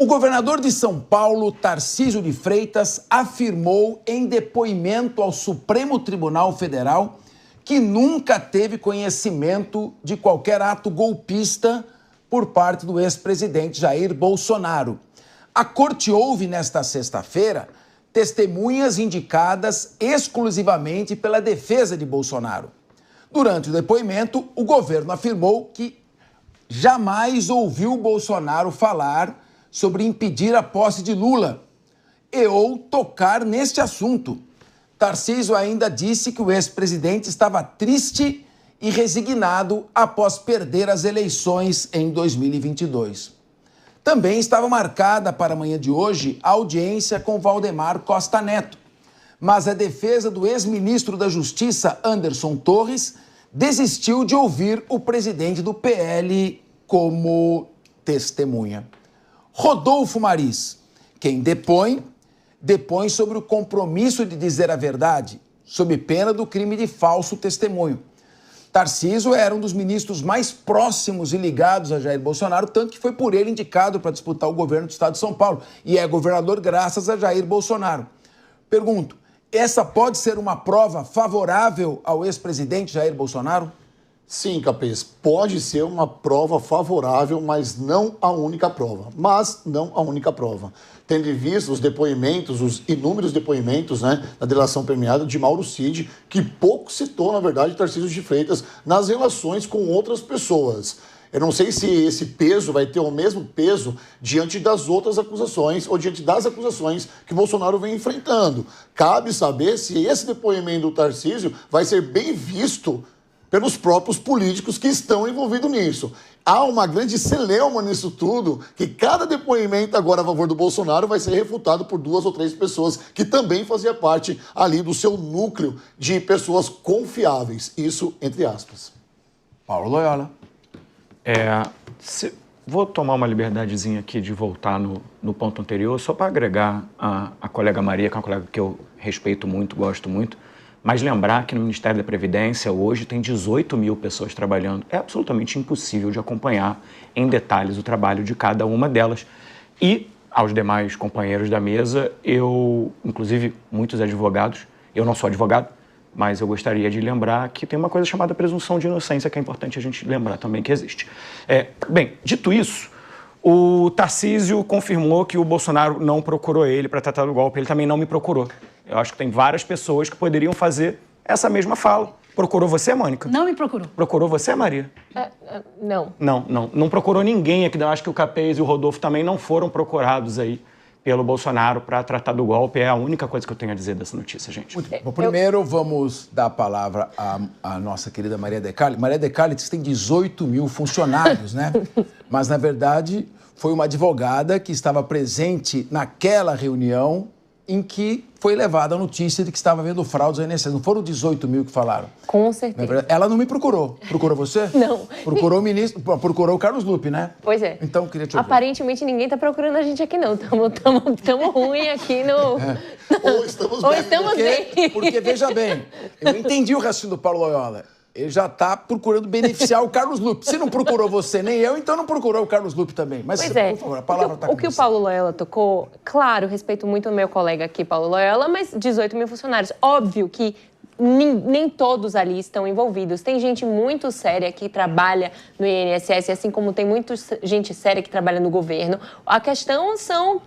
O governador de São Paulo, Tarcísio de Freitas, afirmou em depoimento ao Supremo Tribunal Federal que nunca teve conhecimento de qualquer ato golpista por parte do ex-presidente Jair Bolsonaro. A corte ouve nesta sexta-feira testemunhas indicadas exclusivamente pela defesa de Bolsonaro. Durante o depoimento, o governo afirmou que jamais ouviu Bolsonaro falar sobre impedir a posse de Lula ou tocar neste assunto. Tarcísio ainda disse que o ex-presidente estava triste e resignado após perder as eleições em 2022. Também estava marcada para a manhã de hoje a audiência com Valdemar Costa Neto, mas a defesa do ex-ministro da Justiça, Anderson Torres, desistiu de ouvir o presidente do PL como testemunha. Rodolfo Maris, quem depõe sobre o compromisso de dizer a verdade, sob pena do crime de falso testemunho. Tarcísio era um dos ministros mais próximos e ligados a Jair Bolsonaro, tanto que foi por ele indicado para disputar o governo do estado de São Paulo e é governador graças a Jair Bolsonaro. Pergunto, essa pode ser uma prova favorável ao ex-presidente Jair Bolsonaro? Sim, Capês, pode ser uma prova favorável, mas não a única prova. Tendo em vista os depoimentos, os inúmeros depoimentos, da delação premiada de Mauro Cid, que pouco citou, na verdade, Tarcísio de Freitas nas relações com outras pessoas. Eu não sei se esse peso vai ter o mesmo peso diante das outras acusações ou diante das acusações que Bolsonaro vem enfrentando. Cabe saber se esse depoimento do Tarcísio vai ser bem visto pelos próprios políticos que estão envolvidos nisso. Há uma grande celeuma nisso tudo, que cada depoimento agora a favor do Bolsonaro vai ser refutado por 2 ou 3 pessoas que também faziam parte ali do seu núcleo de pessoas confiáveis. Isso entre aspas. Paulo Loyola. Vou tomar uma liberdadezinha aqui de voltar no ponto anterior, só para agregar a colega Maria, que é uma colega que eu respeito muito, gosto muito, mas lembrar que no Ministério da Previdência hoje tem 18 mil pessoas trabalhando. É absolutamente impossível de acompanhar em detalhes o trabalho de cada uma delas. E aos demais companheiros da mesa, inclusive muitos advogados, eu não sou advogado, mas eu gostaria de lembrar que tem uma coisa chamada presunção de inocência, que é importante a gente lembrar também que existe. Bem, dito isso, o Tarcísio confirmou que o Bolsonaro não procurou ele para tratar do golpe, ele também não me procurou. Eu acho que tem várias pessoas que poderiam fazer essa mesma fala. Procurou você, Mônica? Não me procurou. Procurou você, Maria? Não. Não procurou ninguém aqui. Eu acho que o Capês e o Rodolfo também não foram procurados aí pelo Bolsonaro para tratar do golpe. É a única coisa que eu tenho a dizer dessa notícia, gente. Muito bem. Primeiro, vamos dar a palavra à nossa querida Maria Decali. Maria Decali tem 18 mil funcionários, né? Mas, na verdade, foi uma advogada que estava presente naquela reunião em que foi levada a notícia de que estava havendo fraudes ao INSS. Não foram 18 mil que falaram. Com certeza. Ela não me procurou. Procurou você? Não. Procurou o ministro, procurou o Carlos Lupe, né? Pois é. Então, queria te ouvir. Aparentemente, ninguém está procurando a gente aqui, não. Estamos ruim aqui no... Ou estamos bem. Porque, veja bem, eu entendi o raciocínio do Paulo Loyola. Ele já está procurando beneficiar o Carlos Lupe. Se não procurou você nem eu, então não procurou o Carlos Lupe também. Mas, pois por favor, a palavra está com o que o Paulo Loyola tocou, claro, respeito muito o meu colega aqui, Paulo Loyola, mas 18 mil funcionários. Óbvio que nem todos ali estão envolvidos. Tem gente muito séria que trabalha no INSS, assim como tem muita gente séria que trabalha no governo. A questão são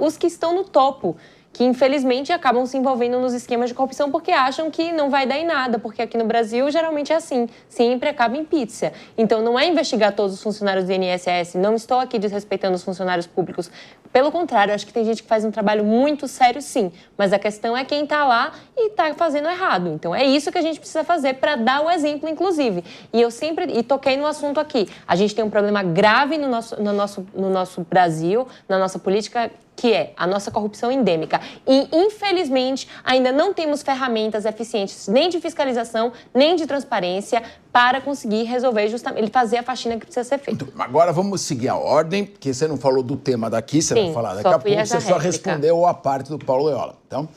os que estão no topo, que infelizmente acabam se envolvendo nos esquemas de corrupção porque acham que não vai dar em nada, porque aqui no Brasil geralmente é assim, sempre acaba em pizza. Então não é investigar todos os funcionários do INSS, não estou aqui desrespeitando os funcionários públicos, pelo contrário, acho que tem gente que faz um trabalho muito sério sim, mas a questão é quem está lá e está fazendo errado. Então é isso que a gente precisa fazer para dar o exemplo, inclusive. E eu sempre toquei no assunto aqui, a gente tem um problema grave no nosso Brasil, na nossa política, que é a nossa corrupção endêmica. E, infelizmente, ainda não temos ferramentas eficientes nem de fiscalização, nem de transparência para conseguir resolver justamente, fazer a faxina que precisa ser feita. Agora vamos seguir a ordem, porque você não falou do tema daqui, você vai falar daqui a pouco, você só respondeu a parte do Paulo Loyola. Então,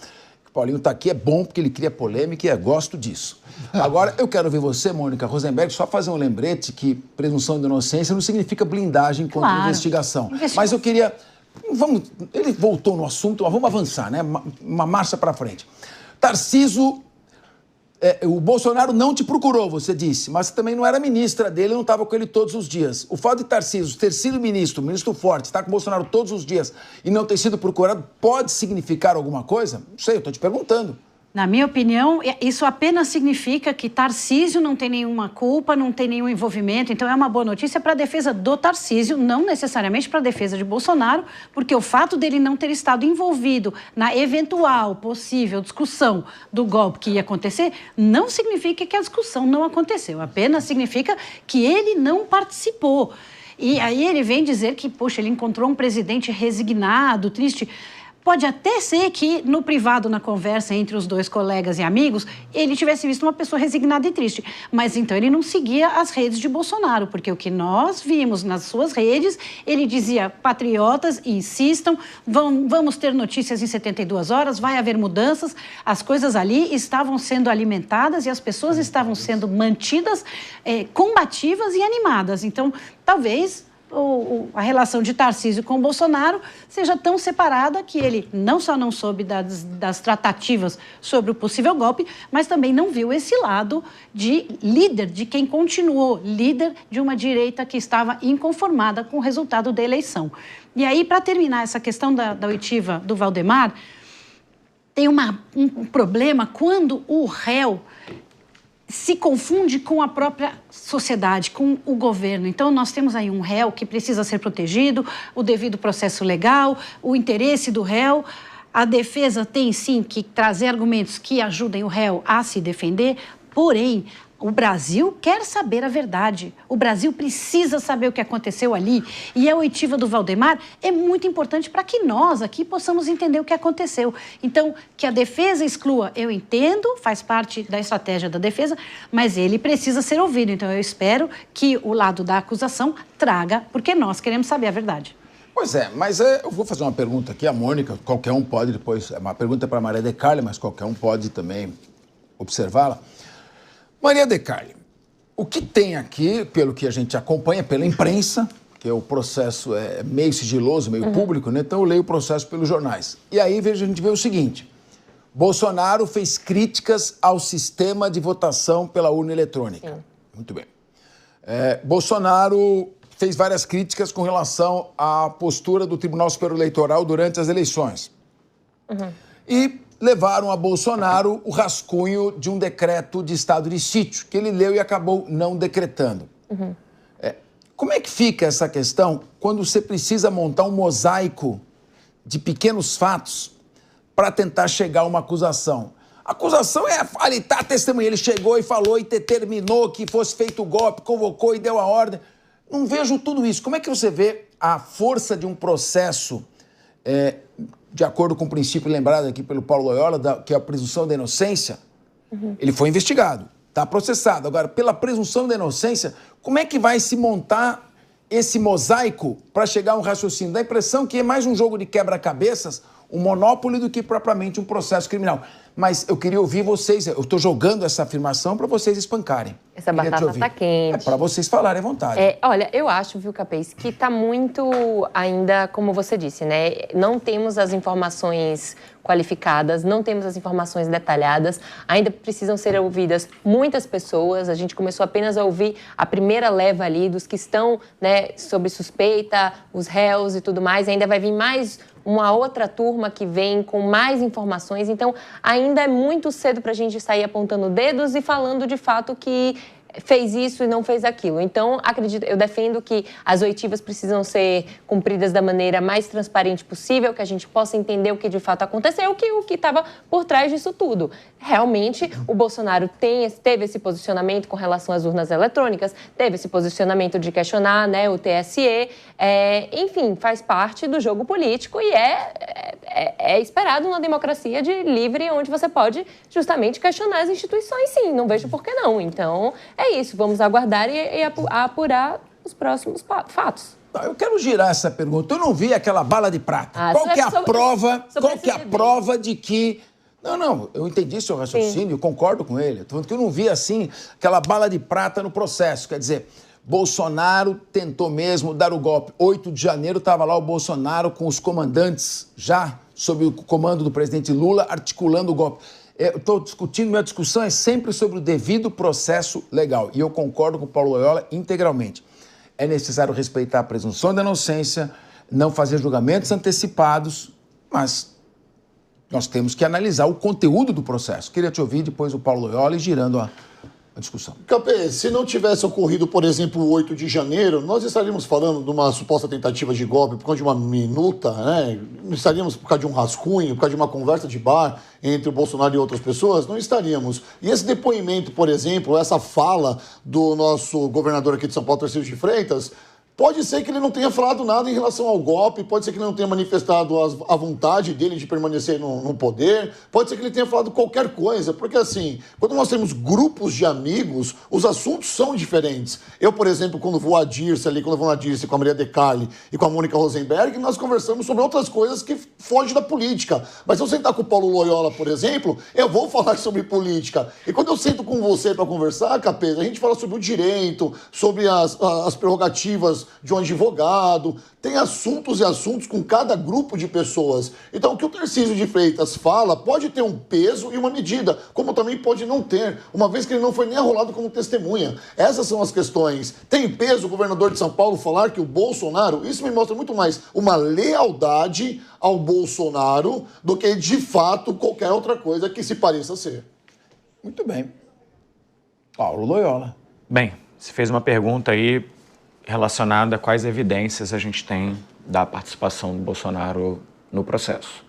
Paulinho está aqui, é bom porque ele cria polêmica e eu gosto disso. Agora, eu quero ver você, Mônica Rosenberg, só fazer um lembrete que presunção de inocência não significa blindagem contra investigação. Mas eu queria... ele voltou no assunto, mas vamos avançar, né? Uma marcha para frente. Tarcísio, o Bolsonaro não te procurou, você disse, mas você também não era ministra dele, não estava com ele todos os dias. O fato de Tarcísio ter sido ministro forte, estar com o Bolsonaro todos os dias e não ter sido procurado, pode significar alguma coisa? Não sei, eu estou te perguntando. Na minha opinião, isso apenas significa que Tarcísio não tem nenhuma culpa, não tem nenhum envolvimento. Então, é uma boa notícia para a defesa do Tarcísio, não necessariamente para a defesa de Bolsonaro, porque o fato dele não ter estado envolvido na eventual, possível discussão do golpe que ia acontecer, não significa que a discussão não aconteceu. Apenas significa que ele não participou. E aí ele vem dizer que, poxa, ele encontrou um presidente resignado, triste. Pode até ser que, no privado, na conversa entre os dois colegas e amigos, ele tivesse visto uma pessoa resignada e triste. Mas, então, ele não seguia as redes de Bolsonaro, porque o que nós vimos nas suas redes, ele dizia, patriotas, insistam, vamos ter notícias em 72 horas, vai haver mudanças. As coisas ali estavam sendo alimentadas e as pessoas estavam sendo mantidas combativas e animadas. Então, talvez... a relação de Tarcísio com Bolsonaro seja tão separada que ele não só não soube das tratativas sobre o possível golpe, mas também não viu esse lado de líder, de quem continuou líder de uma direita que estava inconformada com o resultado da eleição. E aí, para terminar essa questão da oitiva do Valdemar, tem um problema quando o réu se confunde com a própria sociedade, com o governo. Então, nós temos aí um réu que precisa ser protegido, o devido processo legal, o interesse do réu. A defesa tem, sim, que trazer argumentos que ajudem o réu a se defender, porém, o Brasil quer saber a verdade. O Brasil precisa saber o que aconteceu ali. E a oitiva do Valdemar é muito importante para que nós aqui possamos entender o que aconteceu. Então, que a defesa exclua, eu entendo, faz parte da estratégia da defesa, mas ele precisa ser ouvido. Então, eu espero que o lado da acusação traga, porque nós queremos saber a verdade. Pois é, mas eu vou fazer uma pergunta aqui, a Mônica, qualquer um pode depois, é uma pergunta para a Maria de Carli, mas qualquer um pode também observá-la. Maria de Carli, o que tem aqui, pelo que a gente acompanha pela imprensa, que o processo é meio sigiloso, meio público, né? Então eu leio o processo pelos jornais. E aí a gente vê o seguinte, Bolsonaro fez críticas ao sistema de votação pela urna eletrônica. Sim. Muito bem. Bolsonaro fez várias críticas com relação à postura do Tribunal Superior Eleitoral durante as eleições. E levaram a Bolsonaro o rascunho de um decreto de estado de sítio, que ele leu e acabou não decretando. Como é que fica essa questão quando você precisa montar um mosaico de pequenos fatos para tentar chegar a uma acusação? A acusação é, ele está testemunhando, ele chegou e falou e determinou que fosse feito o golpe, convocou e deu a ordem. Não vejo tudo isso. Como é que você vê a força de um processo, de acordo com o princípio lembrado aqui pelo Paulo Loyola, que é a presunção da inocência? Ele foi investigado, está processado. Agora, pela presunção da inocência, como é que vai se montar esse mosaico para chegar a um raciocínio? Dá a impressão que é mais um jogo de quebra-cabeças, um monopólio, do que propriamente um processo criminal. Mas eu queria ouvir vocês, eu estou jogando essa afirmação para vocês espancarem. Essa batata está quente. É para vocês falarem à vontade. Olha, eu acho, viu, Capês, que está muito ainda, como você disse, né? Não temos as informações qualificadas, não temos as informações detalhadas, ainda precisam ser ouvidas muitas pessoas. A gente começou apenas a ouvir a primeira leva ali dos que estão, né, sob suspeita, os réus e tudo mais. Ainda vai vir mais uma outra turma que vem com mais informações. Então, ainda é muito cedo para a gente sair apontando dedos e falando de fato que fez isso e não fez aquilo. Então, eu defendo que as oitivas precisam ser cumpridas da maneira mais transparente possível, que a gente possa entender o que de fato aconteceu, o que estava por trás disso tudo. Realmente, o Bolsonaro teve esse posicionamento com relação às urnas eletrônicas, teve esse posicionamento de questionar, né, o TSE, enfim, faz parte do jogo político e é esperado numa democracia livre, onde você pode justamente questionar as instituições, sim, não vejo por que não. Então, é isso, vamos aguardar e apurar os próximos fatos. Eu quero girar essa pergunta. Eu não vi aquela bala de prata. Qual que é a prova de que Não, eu entendi seu raciocínio, concordo com ele. Estou falando que eu não vi, assim, aquela bala de prata no processo. Quer dizer, Bolsonaro tentou mesmo dar o golpe. 8 de janeiro estava lá o Bolsonaro com os comandantes já sob o comando do presidente Lula articulando o golpe. Eu estou discutindo, minha discussão é sempre sobre o devido processo legal. E eu concordo com o Paulo Loyola integralmente. É necessário respeitar a presunção da inocência, não fazer julgamentos antecipados, mas nós temos que analisar o conteúdo do processo. Queria te ouvir depois o Paulo Loyola e girando a discussão. Capê, se não tivesse ocorrido, por exemplo, o 8 de janeiro, nós estaríamos falando de uma suposta tentativa de golpe por causa de uma minuta, né? Não estaríamos por causa de um rascunho, por causa de uma conversa de bar entre o Bolsonaro e outras pessoas? Não estaríamos. E esse depoimento, por exemplo, essa fala do nosso governador aqui de São Paulo, Tarcísio de Freitas, pode ser que ele não tenha falado nada em relação ao golpe, pode ser que ele não tenha manifestado a vontade dele de permanecer no poder, pode ser que ele tenha falado qualquer coisa, porque assim, quando nós temos grupos de amigos, os assuntos são diferentes. Eu, por exemplo, quando vou à Dirce ali, quando eu vou na Dirce com a Maria De Carli e com a Mônica Rosenberg, nós conversamos sobre outras coisas que fogem da política. Mas se eu sentar com o Paulo Loyola, por exemplo, eu vou falar sobre política. E quando eu sento com você para conversar, Capês, a gente fala sobre o direito, sobre as prerrogativas de um advogado, tem assuntos e assuntos com cada grupo de pessoas. Então, o que o Tarcísio de Freitas fala pode ter um peso e uma medida, como também pode não ter, uma vez que ele não foi nem arrolado como testemunha. Essas são as questões. Tem peso o governador de São Paulo falar que o Bolsonaro, isso me mostra muito mais uma lealdade ao Bolsonaro do que, de fato, qualquer outra coisa que se pareça ser. Muito bem. Paulo Loyola. Bem, você fez uma pergunta aí relacionada a quais evidências a gente tem da participação do Bolsonaro no processo.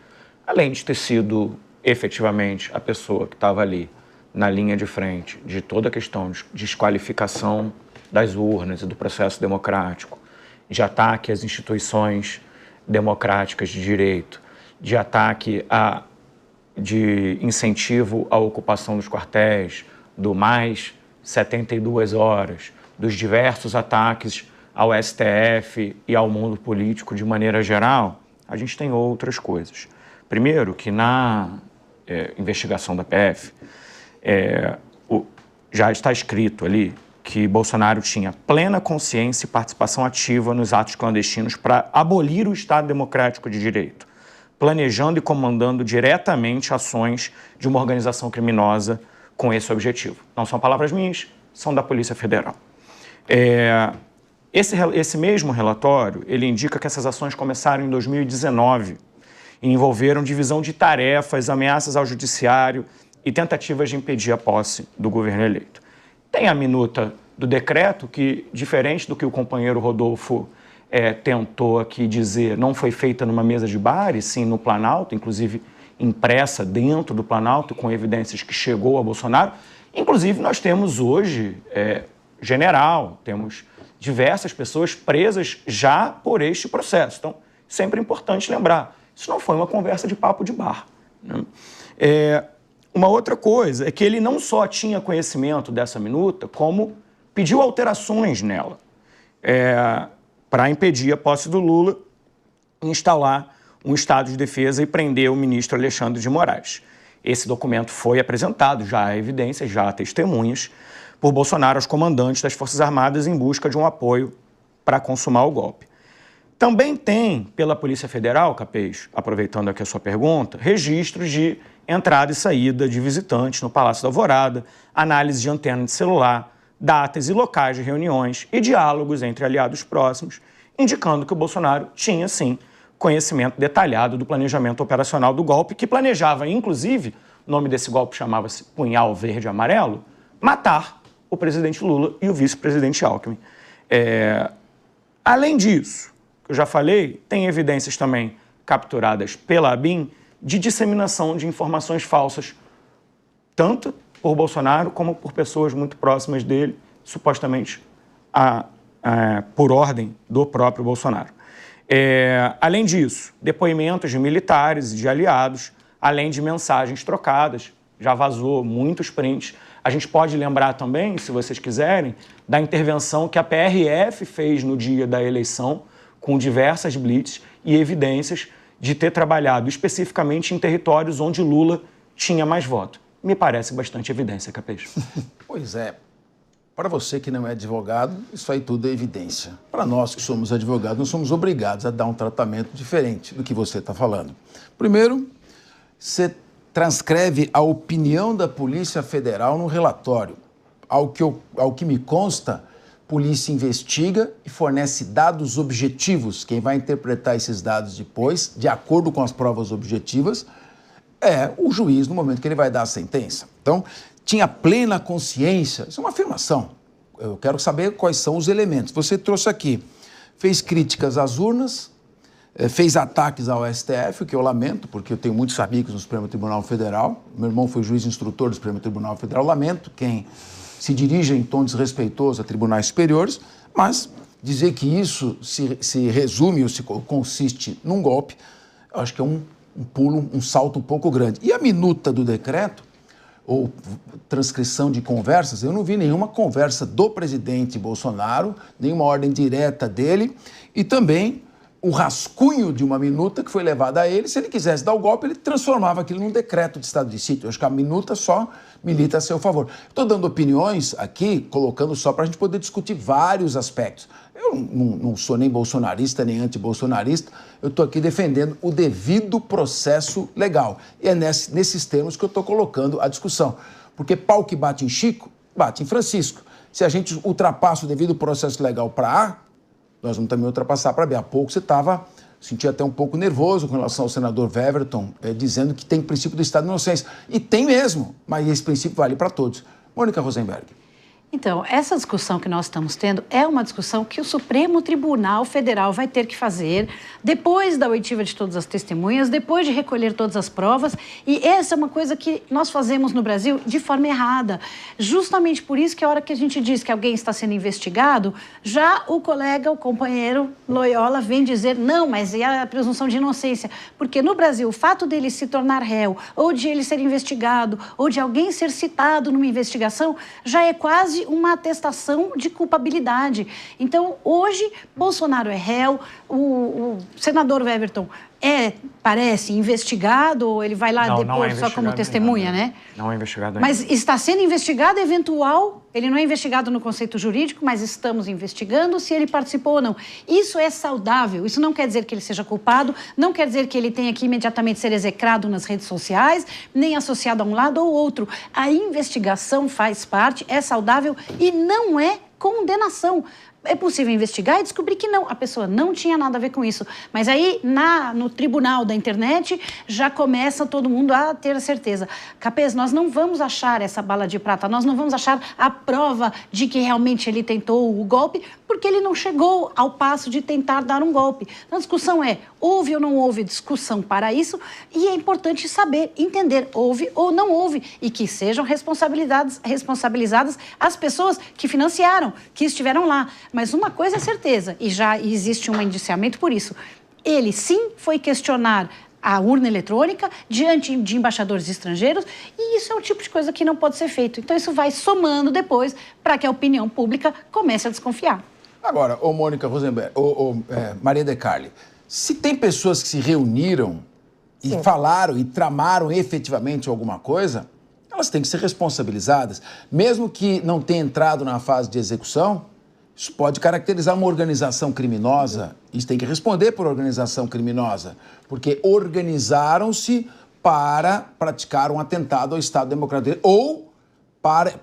Além de ter sido efetivamente a pessoa que estava ali na linha de frente de toda a questão de desqualificação das urnas e do processo democrático, de ataque às instituições democráticas de direito, de ataque de incentivo à ocupação dos quartéis, do mais 72 horas, dos diversos ataques ao STF e ao mundo político de maneira geral, a gente tem outras coisas. Primeiro, que na investigação da PF, já está escrito ali que Bolsonaro tinha plena consciência e participação ativa nos atos clandestinos para abolir o Estado Democrático de Direito, planejando e comandando diretamente ações de uma organização criminosa com esse objetivo. Não são palavras minhas, são da Polícia Federal. Esse mesmo relatório, ele indica que essas ações começaram em 2019 e envolveram divisão de tarefas, ameaças ao judiciário e tentativas de impedir a posse do governo eleito. Tem a minuta do decreto que, diferente do que o companheiro Rodolfo tentou aqui dizer, não foi feita numa mesa de bar, e sim no Planalto, inclusive impressa dentro do Planalto, com evidências que chegou a Bolsonaro. Inclusive, nós temos hoje general, temos diversas pessoas presas já por este processo. Então, sempre é importante lembrar, isso não foi uma conversa de papo de bar, né? Uma outra coisa é que ele não só tinha conhecimento dessa minuta, como pediu alterações nela para impedir a posse do Lula, instalar um estado de defesa e prender o ministro Alexandre de Moraes. Esse documento foi apresentado, já há evidências, já há testemunhas, por Bolsonaro aos comandantes das Forças Armadas em busca de um apoio para consumar o golpe. Também tem, pela Polícia Federal, Capês, aproveitando aqui a sua pergunta, registros de entrada e saída de visitantes no Palácio da Alvorada, análise de antena de celular, datas e locais de reuniões e diálogos entre aliados próximos, indicando que o Bolsonaro tinha, sim, conhecimento detalhado do planejamento operacional do golpe, que planejava, inclusive, o nome desse golpe chamava-se Punhal Verde e Amarelo, matar o presidente Lula e o vice-presidente Alckmin. Além disso, que eu já falei, tem evidências também capturadas pela ABIN de disseminação de informações falsas, tanto por Bolsonaro como por pessoas muito próximas dele, supostamente por ordem do próprio Bolsonaro. Além disso, depoimentos de militares e de aliados, além de mensagens trocadas, já vazou muitos prints. A gente pode lembrar também, se vocês quiserem, da intervenção que a PRF fez no dia da eleição, com diversas blitz e evidências de ter trabalhado especificamente em territórios onde Lula tinha mais voto. Me parece bastante evidência, Capês. Pois é. Para você que não é advogado, isso aí tudo é evidência. Para nós que somos advogados, nós somos obrigados a dar um tratamento diferente do que você está falando. Primeiro, você transcreve a opinião da Polícia Federal no relatório. Ao que me consta, a polícia investiga e fornece dados objetivos. Quem vai interpretar esses dados depois, de acordo com as provas objetivas, é o juiz no momento que ele vai dar a sentença. Então, tinha plena consciência, isso é uma afirmação. Eu quero saber quais são os elementos. Você trouxe aqui, fez críticas às urnas, fez ataques ao STF, o que eu lamento, porque eu tenho muitos amigos no Supremo Tribunal Federal. Meu irmão foi juiz instrutor do Supremo Tribunal Federal. Lamento quem se dirige em tom desrespeitoso a tribunais superiores, mas dizer que isso se resume ou se consiste num golpe, eu acho que é um salto um pouco grande. E a minuta do decreto, ou transcrição de conversas, eu não vi nenhuma conversa do presidente Bolsonaro, nenhuma ordem direta dele, e também o rascunho de uma minuta que foi levada a ele. Se ele quisesse dar o golpe, ele transformava aquilo num decreto de estado de sítio. Eu acho que a minuta só milita a seu favor. Estou dando opiniões aqui, colocando só para a gente poder discutir vários aspectos. Eu não sou nem bolsonarista, nem antibolsonarista, eu estou aqui defendendo o devido processo legal. E é nesses termos que eu estou colocando a discussão. Porque pau que bate em Chico, bate em Francisco. Se a gente ultrapassa o devido processo legal para A, nós vamos também ultrapassar para B. Há pouco você sentia até um pouco nervoso com relação ao senador Weverton, dizendo que tem princípio do Estado de inocência. E tem mesmo, mas esse princípio vale para todos. Mônica Rosenberg. Então, essa discussão que nós estamos tendo é uma discussão que o Supremo Tribunal Federal vai ter que fazer depois da oitiva de todas as testemunhas, depois de recolher todas as provas, e essa é uma coisa que nós fazemos no Brasil de forma errada. Justamente por isso que a hora que a gente diz que alguém está sendo investigado, já o colega, o companheiro Loyola vem dizer, não, mas e a presunção de inocência? Porque no Brasil, o fato dele se tornar réu, ou de ele ser investigado, ou de alguém ser citado numa investigação, já é quase uma atestação de culpabilidade. Então, hoje, Bolsonaro é réu, o senador Weverton parece investigado, ou ele vai lá depois só como testemunha, ainda, né? Não é investigado ainda. Mas está sendo investigado eventual, ele não é investigado no conceito jurídico, mas estamos investigando se ele participou ou não. Isso é saudável, isso não quer dizer que ele seja culpado, não quer dizer que ele tenha que imediatamente ser execrado nas redes sociais, nem associado a um lado ou outro. A investigação faz parte, é saudável e não é condenação. É possível investigar e descobrir que não, a pessoa não tinha nada a ver com isso. Mas aí, no tribunal da internet, já começa todo mundo a ter certeza. Capês, nós não vamos achar essa bala de prata, nós não vamos achar a prova de que realmente ele tentou o golpe, porque ele não chegou ao passo de tentar dar um golpe. Então, a discussão é, houve ou não houve discussão para isso, e é importante saber, entender, houve ou não houve, e que sejam responsabilizadas as pessoas que financiaram, que estiveram lá. Mas uma coisa é certeza, e já existe um indiciamento por isso, ele sim foi questionar a urna eletrônica diante de embaixadores estrangeiros, e isso é o tipo de coisa que não pode ser feito. Então isso vai somando depois para que a opinião pública comece a desconfiar. Agora, Mônica Rosenberg, Maria De Carli, se tem pessoas que se reuniram e falaram e tramaram efetivamente alguma coisa, elas têm que ser responsabilizadas. Mesmo que não tenha entrado na fase de execução, isso pode caracterizar uma organização criminosa. Isso tem que responder por organização criminosa, porque organizaram-se para praticar um atentado ao Estado Democrático ou para,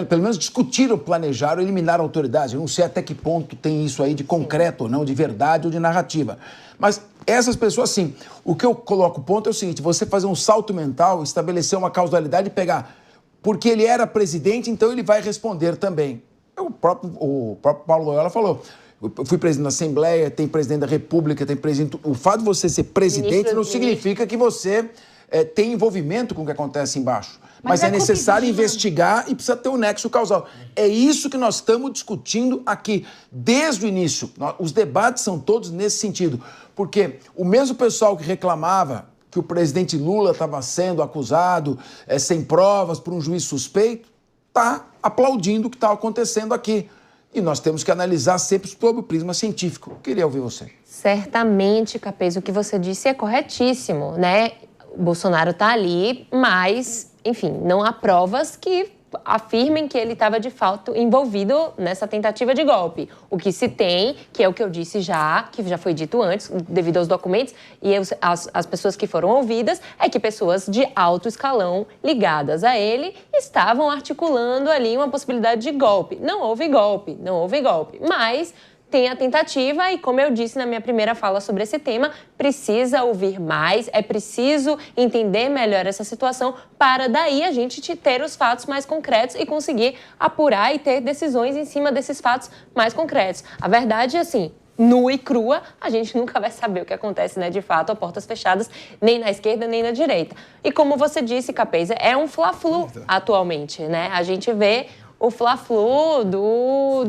pelo menos, discutiram, planejaram eliminar autoridades. Eu não sei até que ponto tem isso aí de concreto ou não, de verdade ou de narrativa. Mas essas pessoas, sim. O que eu coloco ponto é o seguinte, você fazer um salto mental, estabelecer uma causalidade e pegar, porque ele era presidente, então ele vai responder também. O próprio Paulo Loyola falou, eu fui presidente da Assembleia, tem presidente da República, tem presidente... O fato de você ser presidente não significa que você tem envolvimento com o que acontece embaixo. Mas é necessário investigar e precisa ter um nexo causal. É isso que nós estamos discutindo aqui. Desde o início, os debates são todos nesse sentido. Porque o mesmo pessoal que reclamava que o presidente Lula estava sendo acusado sem provas por um juiz suspeito, está aplaudindo o que está acontecendo aqui. E nós temos que analisar sempre sob o prisma científico. Eu queria ouvir você. Certamente, Capês, o que você disse é corretíssimo, né? o Bolsonaro está ali, mas, enfim, não há provas que afirmem que ele estava de fato envolvido nessa tentativa de golpe. O que se tem, que é o que eu disse já, que já foi dito antes, devido aos documentos e as pessoas que foram ouvidas, é que pessoas de alto escalão ligadas a ele estavam articulando ali uma possibilidade de golpe. Não houve golpe, mas tem a tentativa e, como eu disse na minha primeira fala sobre esse tema, precisa ouvir mais, é preciso entender melhor essa situação para daí a gente ter os fatos mais concretos e conseguir apurar e ter decisões em cima desses fatos mais concretos. A verdade é assim, nua e crua, a gente nunca vai saber o que acontece, né, de fato, a portas fechadas, nem na esquerda, nem na direita. E como você disse, Capês, é um fla-flu atualmente, né? A gente vê o fla-flu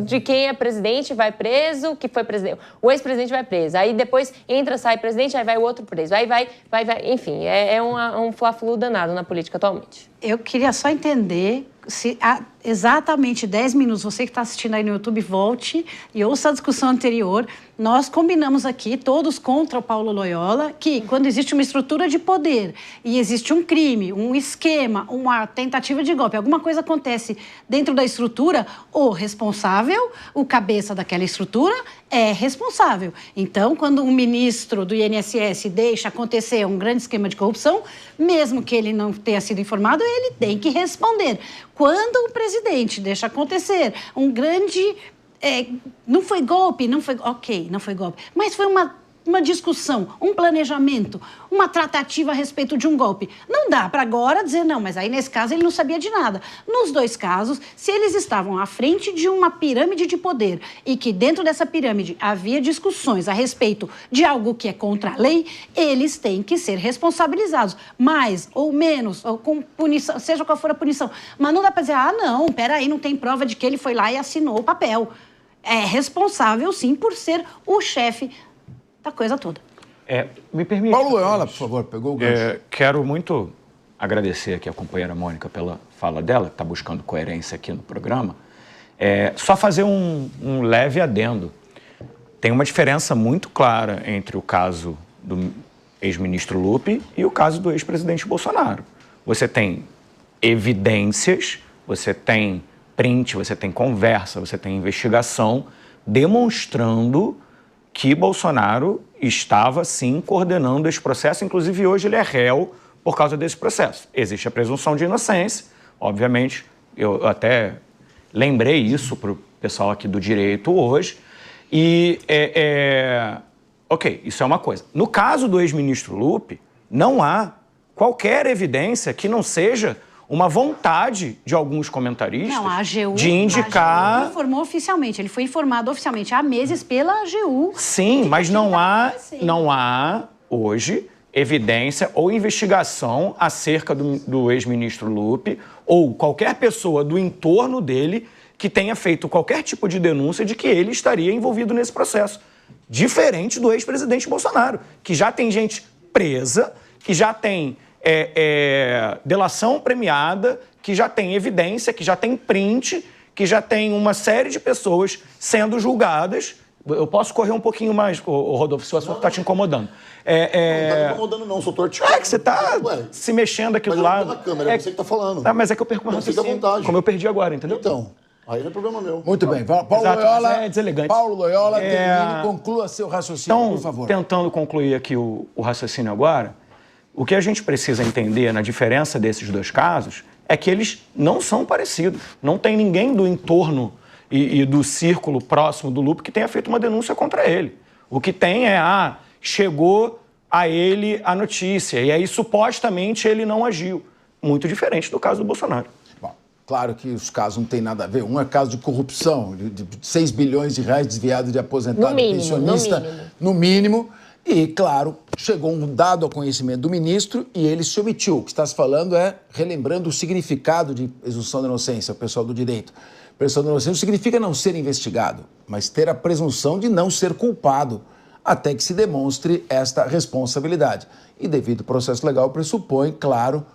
de quem é presidente vai preso, que foi presidente, o ex-presidente vai preso, aí depois entra, sai presidente, aí vai o outro preso, aí vai, enfim, é um fla-flu danado na política atualmente. Eu queria só entender se há exatamente 10 minutos, você que está assistindo aí no YouTube, volte e ouça a discussão anterior. Nós combinamos aqui, todos contra o Paulo Loyola, que quando existe uma estrutura de poder e existe um crime, um esquema, uma tentativa de golpe, alguma coisa acontece dentro da estrutura, o responsável, o cabeça daquela estrutura, é responsável. Então, quando um ministro do INSS deixa acontecer um grande esquema de corrupção, mesmo que ele não tenha sido informado, ele tem que responder. Quando o presidente deixa acontecer um grande... não foi golpe, não foi golpe, mas foi uma discussão, um planejamento, uma tratativa a respeito de um golpe. Não dá para agora dizer, não, mas aí nesse caso ele não sabia de nada. Nos dois casos, se eles estavam à frente de uma pirâmide de poder e que dentro dessa pirâmide havia discussões a respeito de algo que é contra a lei, eles têm que ser responsabilizados, mais ou menos, ou com punição, seja qual for a punição. Mas não dá para dizer, não, peraí, não tem prova de que ele foi lá e assinou o papel. É responsável, sim, por ser o chefe da coisa toda. Me permite... Paulo Loyola, por favor, pegou o gancho. Quero muito agradecer aqui a companheira Mônica pela fala dela, que está buscando coerência aqui no programa. Só fazer um leve adendo. Tem uma diferença muito clara entre o caso do ex-ministro Lupe e o caso do ex-presidente Bolsonaro. Você tem evidências, você tem print, você tem conversa, você tem investigação demonstrando que Bolsonaro estava, sim, coordenando esse processo. Inclusive, hoje ele é réu por causa desse processo. Existe a presunção de inocência, obviamente. Eu até lembrei isso para o pessoal aqui do direito hoje. E, ok, isso é uma coisa. No caso do ex-ministro Lupe, não há qualquer evidência que não seja uma vontade de alguns comentaristas de indicar... A AGU informou oficialmente, ele foi informado oficialmente há meses pela AGU. Sim, mas não há hoje evidência ou investigação acerca do ex-ministro Lupe ou qualquer pessoa do entorno dele que tenha feito qualquer tipo de denúncia de que ele estaria envolvido nesse processo. Diferente do ex-presidente Bolsonaro, que já tem gente presa, que já tem... delação premiada, que já tem evidência, que já tem print, que já tem uma série de pessoas sendo julgadas. Eu posso correr um pouquinho mais, Rodolfo, se o assunto está te incomodando. Não está me incomodando, não, sou torticado. Que você está se mexendo aqui do lado. Mas eu não tô na câmera, é você que está falando. Mas é que eu perco o raciocínio, como eu perdi agora, entendeu? Então, aí não é problema meu. Muito bem. Paulo Loyola, deselegante. Paulo Loyola, termine, conclua seu raciocínio, por favor. Tentando concluir aqui o raciocínio agora, o que a gente precisa entender na diferença desses dois casos é que eles não são parecidos. Não tem ninguém do entorno e do círculo próximo do Lupe que tenha feito uma denúncia contra ele. O que tem chegou a ele a notícia e aí supostamente ele não agiu. Muito diferente do caso do Bolsonaro. Bom, claro que os casos não têm nada a ver. Um é caso de corrupção, de 6 bilhões de reais desviados de aposentado e pensionista, no mínimo. E, claro, chegou um dado ao conhecimento do ministro e ele se omitiu. O que está se falando relembrando o significado de presunção de inocência, o pessoal do direito. Presunção de inocência não significa não ser investigado, mas ter a presunção de não ser culpado, até que se demonstre esta responsabilidade. E, devido ao processo legal, pressupõe, claro,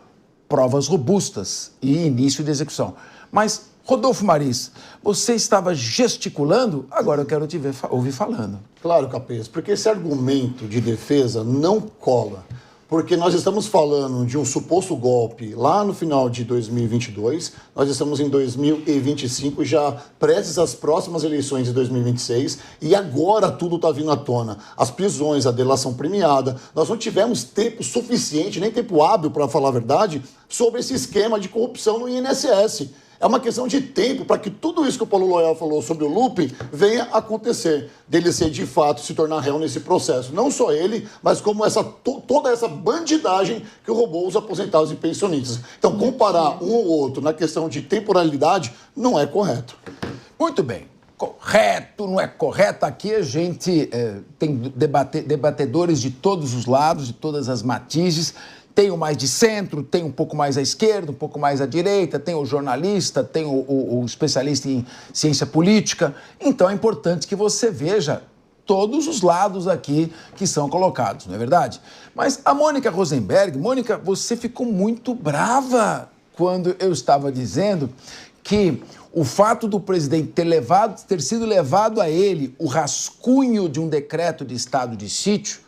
provas robustas e início de execução. Mas, Rodolfo Maris, você estava gesticulando, agora eu quero te ouvir falando. Claro, Capês, porque esse argumento de defesa não cola. porque nós estamos falando de um suposto golpe lá no final de 2022, nós estamos em 2025, já prestes às próximas eleições de 2026, e agora tudo está vindo à tona. As prisões, a delação premiada, nós não tivemos tempo suficiente, nem tempo hábil, para falar a verdade, sobre esse esquema de corrupção no INSS. É uma questão de tempo para que tudo isso que o Paulo Loyola falou sobre o looping venha acontecer, dele ser de fato, se tornar réu nesse processo. Não só ele, mas como toda essa bandidagem que roubou os aposentados e pensionistas. Então, comparar um ou outro na questão de temporalidade não é correto. Muito bem. Correto, não é correto? Aqui a gente tem debatedores de todos os lados, de todas as matizes. Tem o mais de centro, tem um pouco mais à esquerda, um pouco mais à direita, tem o jornalista, tem o especialista em ciência política. Então é importante que você veja todos os lados aqui que são colocados, não é verdade? Mas a Mônica Rosenberg, Mônica, você ficou muito brava quando eu estava dizendo que o fato do presidente ter sido levado a ele o rascunho de um decreto de estado de sítio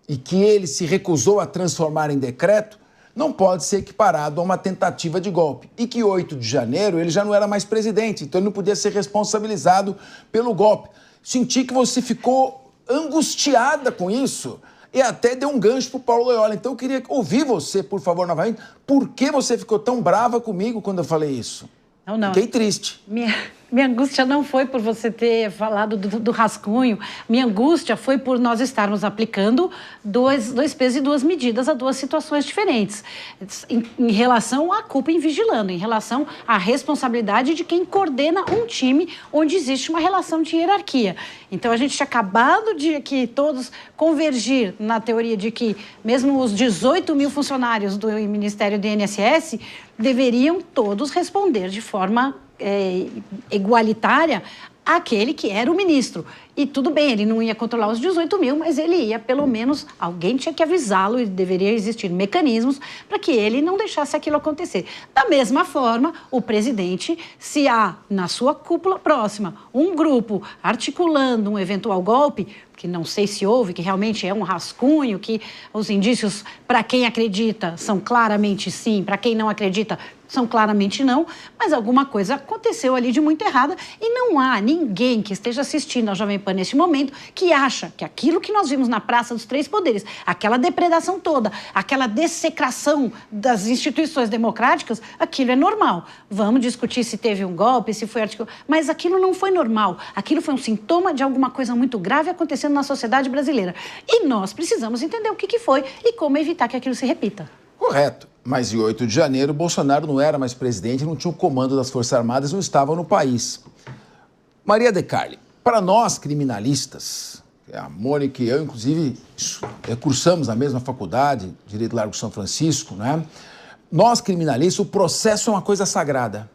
e que ele se recusou a transformar em decreto, não pode ser equiparado a uma tentativa de golpe. E que 8 de janeiro ele já não era mais presidente, então ele não podia ser responsabilizado pelo golpe. Senti que você ficou angustiada com isso e até deu um gancho para o Paulo Loyola. Então eu queria ouvir você, por favor, novamente, por que você ficou tão brava comigo quando eu falei isso? Não. Fiquei triste. Minha angústia não foi por você ter falado do rascunho. Minha angústia foi por nós estarmos aplicando dois pesos e duas medidas a duas situações diferentes. Em relação à culpa em vigilando, em relação à responsabilidade de quem coordena um time onde existe uma relação de hierarquia. Então, a gente tinha acabado de aqui todos convergir na teoria de que mesmo os 18 mil funcionários do Ministério do INSS deveriam todos responder de forma igualitária àquele que era o ministro. E tudo bem, ele não ia controlar os 18 mil, mas ele ia, pelo menos, alguém tinha que avisá-lo e deveria existir mecanismos para que ele não deixasse aquilo acontecer. Da mesma forma, o presidente, se há na sua cúpula próxima um grupo articulando um eventual golpe, que não sei se houve, que realmente é um rascunho, que os indícios, para quem acredita, são claramente sim, para quem não acredita, são claramente não, mas alguma coisa aconteceu ali de muito errada e não há ninguém que esteja assistindo ao Jovem Pan neste momento que acha que aquilo que nós vimos na Praça dos Três Poderes, aquela depredação toda, aquela dessecração das instituições democráticas, aquilo é normal. Vamos discutir se teve um golpe, se foi articulado, mas aquilo não foi normal. Aquilo foi um sintoma de alguma coisa muito grave acontecendo na sociedade brasileira. E nós precisamos entender o que foi e como evitar que aquilo se repita. Correto. Mas em 8 de janeiro, Bolsonaro não era mais presidente, não tinha o comando das Forças Armadas, não estava no país. Maria De Carli, para nós criminalistas, a Mônica e eu, inclusive, cursamos na mesma faculdade, Direito Largo São Francisco, né? Nós criminalistas, o processo é uma coisa sagrada.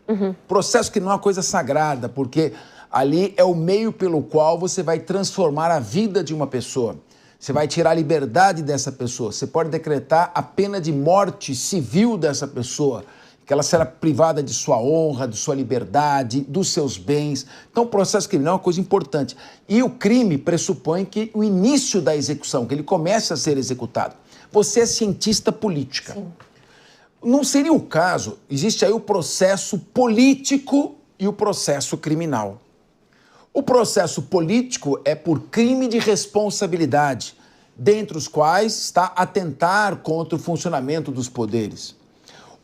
Processo que não é uma coisa sagrada, porque ali é o meio pelo qual você vai transformar a vida de uma pessoa. Você vai tirar a liberdade dessa pessoa. Você pode decretar a pena de morte civil dessa pessoa, que ela será privada de sua honra, de sua liberdade, dos seus bens. Então, o processo criminal é uma coisa importante. E o crime pressupõe que o início da execução, que ele comece a ser executado. Você é cientista política. Sim. Não seria o caso, existe aí o processo político e o processo criminal. O processo político é por crime de responsabilidade, dentre os quais está atentar contra o funcionamento dos poderes.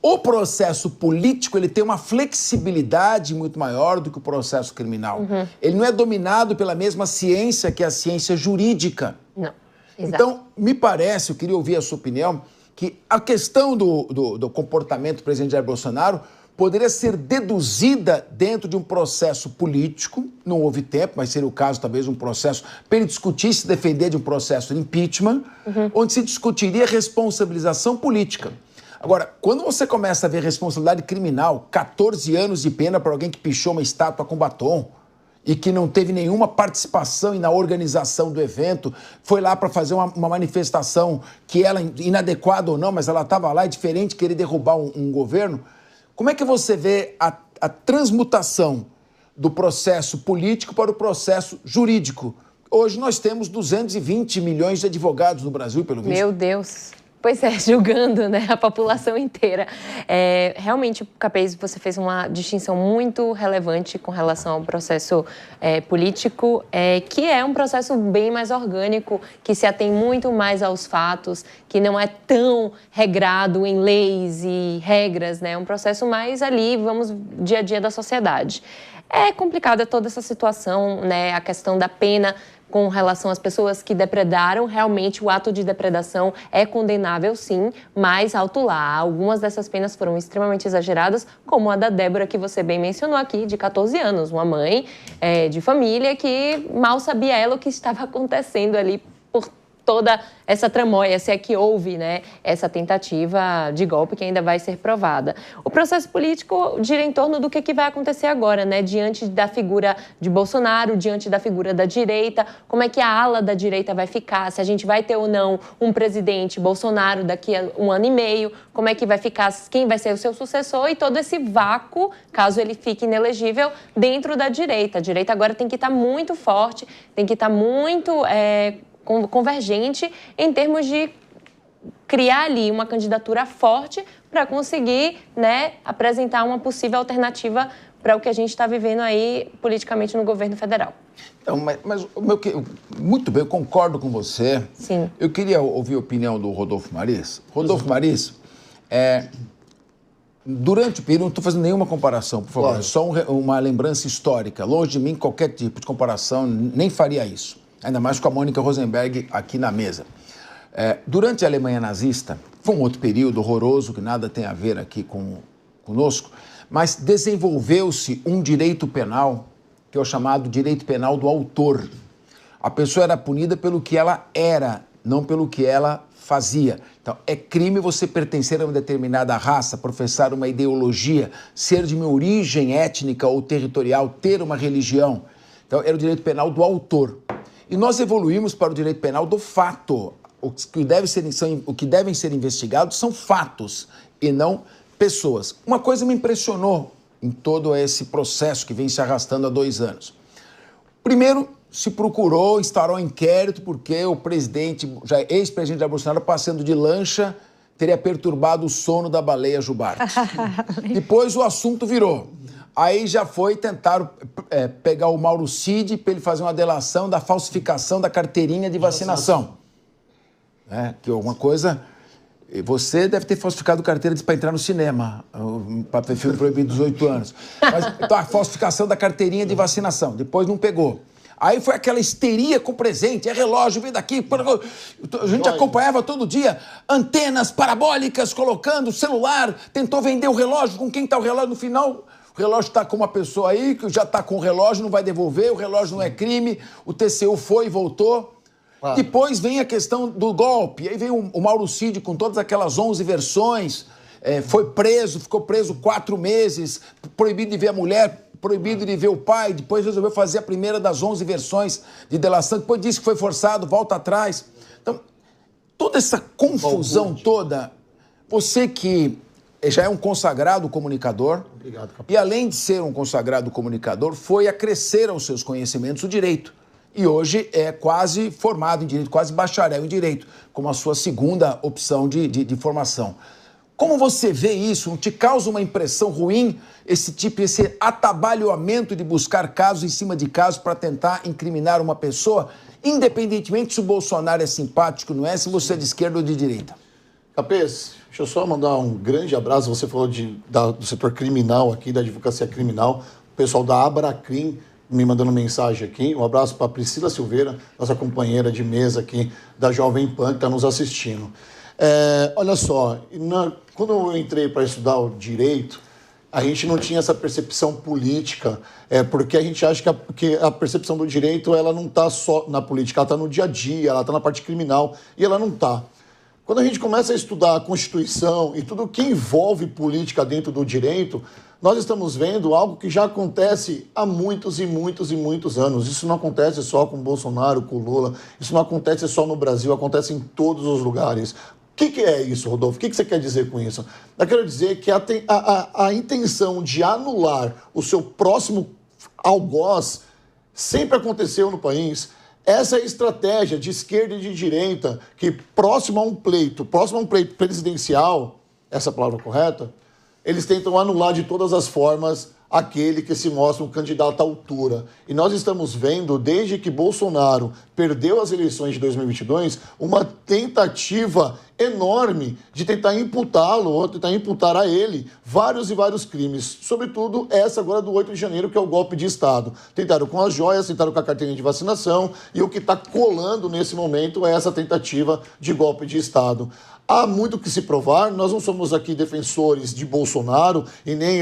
O processo político ele tem uma flexibilidade muito maior do que o processo criminal. Ele não é dominado pela mesma ciência que a ciência jurídica. Não, exato. Então, me parece, eu queria ouvir a sua opinião, que a questão do comportamento do presidente Jair Bolsonaro poderia ser deduzida dentro de um processo político, não houve tempo, mas seria o caso talvez um processo, para ele discutir, se defender de um processo de impeachment, onde se discutiria responsabilização política. Agora, quando você começa a ver responsabilidade criminal, 14 anos de pena para alguém que pichou uma estátua com batom e que não teve nenhuma participação na organização do evento, foi lá para fazer uma manifestação que ela, inadequada ou não, mas ela estava lá, é diferente querer derrubar um governo. Como é que você vê a transmutação do processo político para o processo jurídico? Hoje nós temos 220 milhões de advogados no Brasil, pelo visto. Meu Deus. Pois é, julgando, né, a população inteira. Realmente, Capês, você fez uma distinção muito relevante com relação ao processo político, que é um processo bem mais orgânico, que se atém muito mais aos fatos, que não é tão regrado em leis e regras, né? É um processo mais ali, vamos, dia a dia da sociedade. É complicada toda essa situação, né? A questão da pena com relação às pessoas que depredaram, realmente o ato de depredação é condenável, sim, mas alto lá. Algumas dessas penas foram extremamente exageradas, como a da Débora, que você bem mencionou aqui, de 14 anos, uma mãe de família que mal sabia ela o que estava acontecendo ali por toda essa tramóia, se é que houve, né, essa tentativa de golpe que ainda vai ser provada. O processo político gira em torno do que vai acontecer agora, né, diante da figura de Bolsonaro, diante da figura da direita, como é que a ala da direita vai ficar, se a gente vai ter ou não um presidente Bolsonaro daqui a 1 ano e meio, como é que vai ficar, quem vai ser o seu sucessor e todo esse vácuo, caso ele fique inelegível, dentro da direita. A direita agora tem que estar muito forte, tem que estar muito convergente em termos de criar ali uma candidatura forte para conseguir, né, apresentar uma possível alternativa para o que a gente está vivendo aí politicamente no governo federal. Então, mas muito bem, eu concordo com você. Sim. Eu queria ouvir a opinião do Rodolfo Maris. Rodolfo Maris, durante o período, não estou fazendo nenhuma comparação, por favor, claro. Só uma lembrança histórica. Longe de mim, qualquer tipo de comparação, nem faria isso. Ainda mais com a Mônica Rosenberg aqui na mesa. Durante a Alemanha nazista, foi um outro período horroroso, que nada tem a ver aqui conosco, mas desenvolveu-se um direito penal, que é o chamado direito penal do autor. A pessoa era punida pelo que ela era, não pelo que ela fazia. Então, é crime você pertencer a uma determinada raça, professar uma ideologia, ser de uma origem étnica ou territorial, ter uma religião. Então, era o direito penal do autor. E nós evoluímos para o direito penal do fato. O que devem ser investigados são fatos e não pessoas. Uma coisa me impressionou em todo esse processo que vem se arrastando há 2 anos. Primeiro, se procurou instaurar um inquérito porque o presidente, já ex-presidente Jair Bolsonaro, passando de lancha, teria perturbado o sono da baleia Jubarte. Depois o assunto virou. Aí já tentaram pegar o Mauro Cid para ele fazer uma delação da falsificação da carteirinha de vacinação. Que é alguma coisa... Você deve ter falsificado carteira para entrar no cinema, para ver filme proibido dos 18 anos. Mas, então, a falsificação da carteirinha de vacinação. Depois não pegou. Aí foi aquela histeria com o presente, relógio, vem daqui. A gente acompanhava todo dia antenas parabólicas colocando celular, tentou vender o relógio. Com quem está o relógio no final? O relógio está com uma pessoa aí, que já está com o relógio, não vai devolver, o relógio não é crime, o TCU foi e voltou. Claro. Depois vem a questão do golpe, aí vem o Mauro Cid com todas aquelas 11 versões, foi preso, ficou preso 4 meses, proibido de ver a mulher, proibido de ver o pai, depois resolveu fazer a primeira das 11 versões de delação, depois disse que foi forçado, volta atrás. Então, toda essa confusão toda, você que já é um consagrado comunicador. Obrigado, capitão. E além de ser um consagrado comunicador, foi acrescer aos seus conhecimentos o direito. E hoje é quase formado em direito, quase bacharel em direito, como a sua segunda opção de formação. Como você vê isso? Não te causa uma impressão ruim esse atabalhoamento de buscar casos em cima de casos para tentar incriminar uma pessoa, independentemente se o Bolsonaro é simpático, não é, se você é de esquerda ou de direita? Capês, deixa eu só mandar um grande abraço. Você falou do setor criminal aqui, da advocacia criminal, o pessoal da Abracrim me mandando mensagem aqui. Um abraço para Priscila Silveira, nossa companheira de mesa aqui da Jovem Pan, que está nos assistindo. Olha só, quando eu entrei para estudar o direito, a gente não tinha essa percepção política, porque a gente acha que a percepção do direito ela não está só na política, ela está no dia a dia, ela está na parte criminal, e ela não está. Quando a gente começa a estudar a Constituição e tudo que envolve política dentro do direito, nós estamos vendo algo que já acontece há muitos e muitos e muitos anos. Isso não acontece só com Bolsonaro, com Lula, isso não acontece só no Brasil, acontece em todos os lugares. O que é isso, Rodolfo? O que você quer dizer com isso? Eu quero dizer que a intenção de anular o seu próximo algoz sempre aconteceu no país. Essa é a estratégia de esquerda e de direita, que próximo a um pleito presidencial, essa é a palavra correta, eles tentam anular de todas as formas aquele que se mostra um candidato à altura. E nós estamos vendo, desde que Bolsonaro perdeu as eleições de 2022, uma tentativa enorme de tentar imputá-lo, ou tentar imputar a ele vários e vários crimes. Sobretudo essa agora do 8 de janeiro, que é o golpe de Estado. Tentaram com as joias, tentaram com a carteirinha de vacinação, e o que está colando nesse momento é essa tentativa de golpe de Estado. Há muito que se provar, nós não somos aqui defensores de Bolsonaro e nem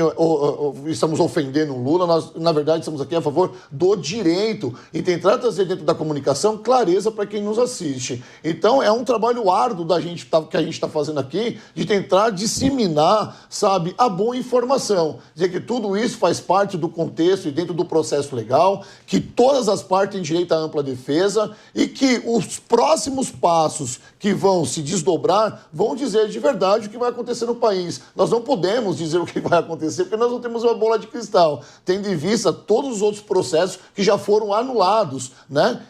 estamos ofendendo o Lula, nós, na verdade, estamos aqui a favor do direito e tentar trazer dentro da comunicação clareza para quem nos assiste. Então, é um trabalho árduo que a gente está fazendo aqui, de tentar disseminar, sabe, a boa informação. Dizer que tudo isso faz parte do contexto e dentro do processo legal, que todas as partes têm direito à ampla defesa e que os próximos passos que vão se desdobrar vão dizer de verdade o que vai acontecer no país. Nós não podemos dizer o que vai acontecer porque nós não temos uma bola de cristal, tendo em vista todos os outros processos que já foram anulados, né?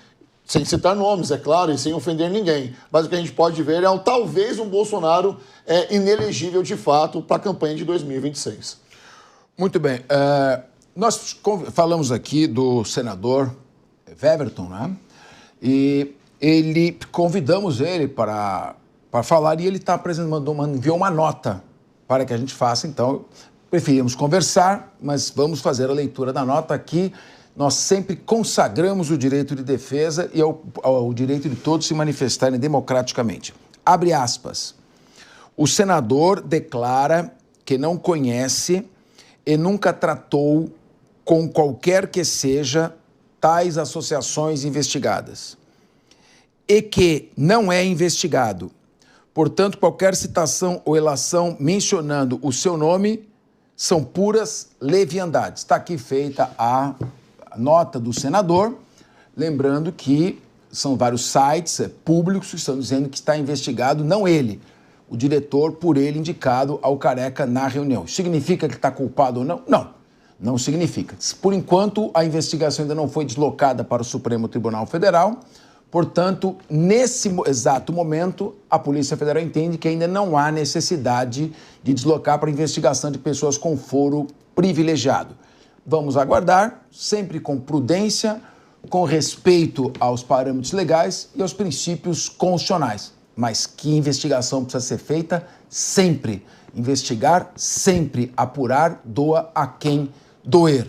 Sem citar nomes, é claro, e sem ofender ninguém. Mas o que a gente pode ver é talvez um Bolsonaro inelegível de fato para a campanha de 2026. Muito bem. Nós falamos aqui do senador Weverton, né? E convidamos ele para falar e ele está enviou uma nota para que a gente faça. Então, preferimos conversar, mas vamos fazer a leitura da nota aqui. Nós sempre consagramos o direito de defesa e o direito de todos se manifestarem democraticamente. Abre aspas. O senador declara que não conhece e nunca tratou com qualquer que seja tais associações investigadas e que não é investigado. Portanto, qualquer citação ou relação mencionando o seu nome são puras leviandades. Está aqui feita a nota do senador, lembrando que são vários sites públicos que estão dizendo que está investigado, não ele, o diretor por ele indicado ao Careca na reunião. Significa que está culpado ou não? Não, não significa. Por enquanto, a investigação ainda não foi deslocada para o Supremo Tribunal Federal. Portanto, nesse exato momento, a Polícia Federal entende que ainda não há necessidade de deslocar para investigação de pessoas com foro privilegiado. Vamos aguardar, sempre com prudência, com respeito aos parâmetros legais e aos princípios constitucionais. Mas que investigação precisa ser feita? Sempre. Investigar, sempre. Apurar, doa a quem doer.